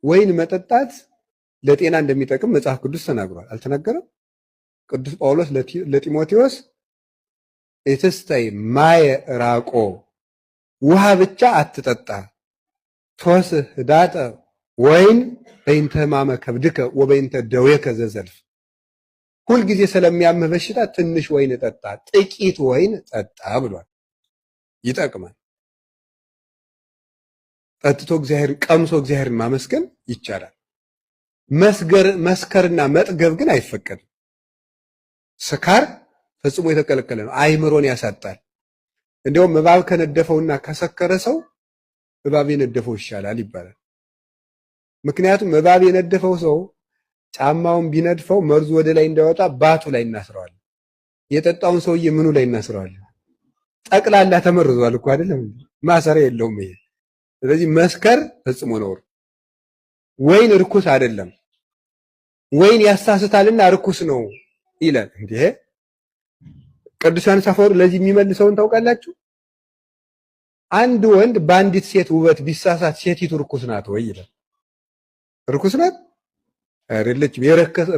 ወይን መጠጣት ለጤና እንደሚጠቅም መጽሐፍ ቅዱስ ተናግሯል። አልተናገረም? ቅዱስ ጳውሎስ ለጢሞቴዎስ እትስተይ ማየ ራቆ፣ ውሃ ብቻ አትጠጣ፣ ትወስህ ህዳጠ ወይን በእንተ ሕማመ ከብድከ ወበእንተ ደዌከ ዘዘልፍ፣ ሁልጊዜ ስለሚያምህ በሽታ ትንሽ ወይን ጠጣ፣ ጥቂት ወይን ጠጣ ብሏል። ይጠቅማል። ጠጥቶ እግዚአብሔር ቀምሶ እግዚአብሔርን ማመስገን ይቻላል። መስከርና መጥገብ ግን አይፈቀድም። ስካር ፈጽሞ የተከለከለ ነው። አይምሮን ያሳጣል። እንዲያውም እባብ ከነደፈውና ከሰከረ ሰው እባብ የነደፈው ይሻላል ይባላል። ምክንያቱም እባብ የነደፈው ሰው ጫማውን ቢነድፈው መርዙ ወደ ላይ እንዳይወጣ ባቱ ላይ እናስረዋለን። የጠጣውን ሰውዬ ምኑ ላይ እናስረዋለን? ጠቅላላ ተመርዟል እኮ አይደለም፣ ማሰሪያ የለውም ይሄ። ስለዚህ መስከር ፈጽሞ ነውር። ወይን ርኩስ አይደለም። ወይን ያሳስታልና ርኩስ ነው ይላል። እንዴ ቅዱስ ዮሐንስ አፈወርቅ ለዚህ የሚመልሰውን ታውቃላችሁ? አንድ ወንድ በአንዲት ሴት ውበት ቢሳሳት ሴቲቱ ርኩስ ናት ወይ ይላል። ርኩስ ናት አይደለችም።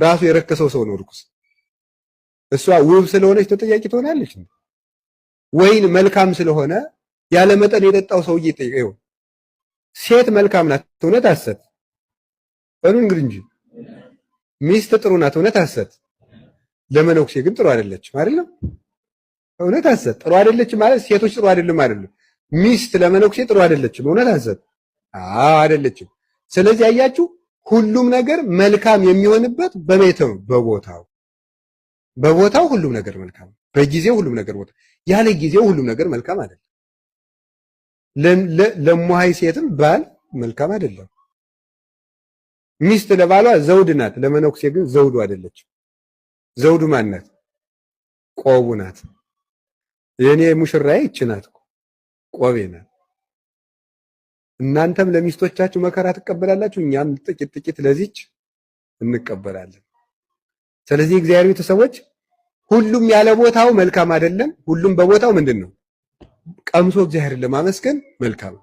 ራሱ የረከሰው ሰው ነው ርኩስ። እሷ ውብ ስለሆነች ተጠያቂ ትሆናለች። ወይን መልካም ስለሆነ ያለ መጠን የጠጣው ሰውዬ ይጠይቀው። ሴት መልካም ናት፣ እውነት ሐሰት? በሉ እንጂ ሚስት ጥሩ ናት፣ እውነት ሐሰት? ለመነኩሴ ግን ጥሩ አይደለችም አይደለም? እውነት ሐሰት? ጥሩ አይደለችም ማለት ሴቶች ጥሩ አይደለም አይደለም። ሚስት ለመነኩሴ ጥሩ አይደለችም፣ እውነት ሐሰት? አይደለችም። ስለዚህ አያችሁ ሁሉም ነገር መልካም የሚሆንበት በቤተው በቦታው ሁሉም ነገር መልካም፣ በጊዜው ሁሉም ነገር ቦታ፣ ያለ ጊዜው ሁሉም ነገር መልካም አይደለም። ለሙሃይ ሴትም ባል መልካም አይደለም። ሚስት ለባሏ ዘውድ ናት፣ ለመነኩሴ ግን ዘውዱ አይደለችም። ዘውዱ ማን ናት? ቆቡ ናት። የኔ ሙሽራዬ ይህች ናት፣ ቆቤ ናት። እናንተም ለሚስቶቻችሁ መከራ ትቀበላላችሁ፣ እኛም ጥቂት ጥቂት ለዚች እንቀበላለን። ስለዚህ እግዚአብሔር ቤተሰቦች ሁሉም ያለ ቦታው መልካም አይደለም። ሁሉም በቦታው ምንድነው? ቀምሶ እግዚአብሔርን ለማመስገን መልካም ነው።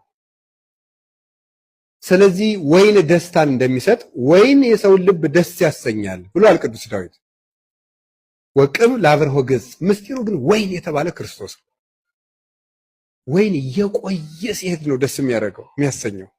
ስለዚህ ወይን ደስታን እንደሚሰጥ ወይን የሰውን ልብ ደስ ያሰኛል ብሏል ቅዱስ ዳዊት። ወቅም ላብርሆ ገጽ፣ ምስጢሩ ግን ወይን የተባለ ክርስቶስ ነው። ወይን እየቆየ ሲሄድ ነው ደስ የሚያደርገው የሚያሰኘው።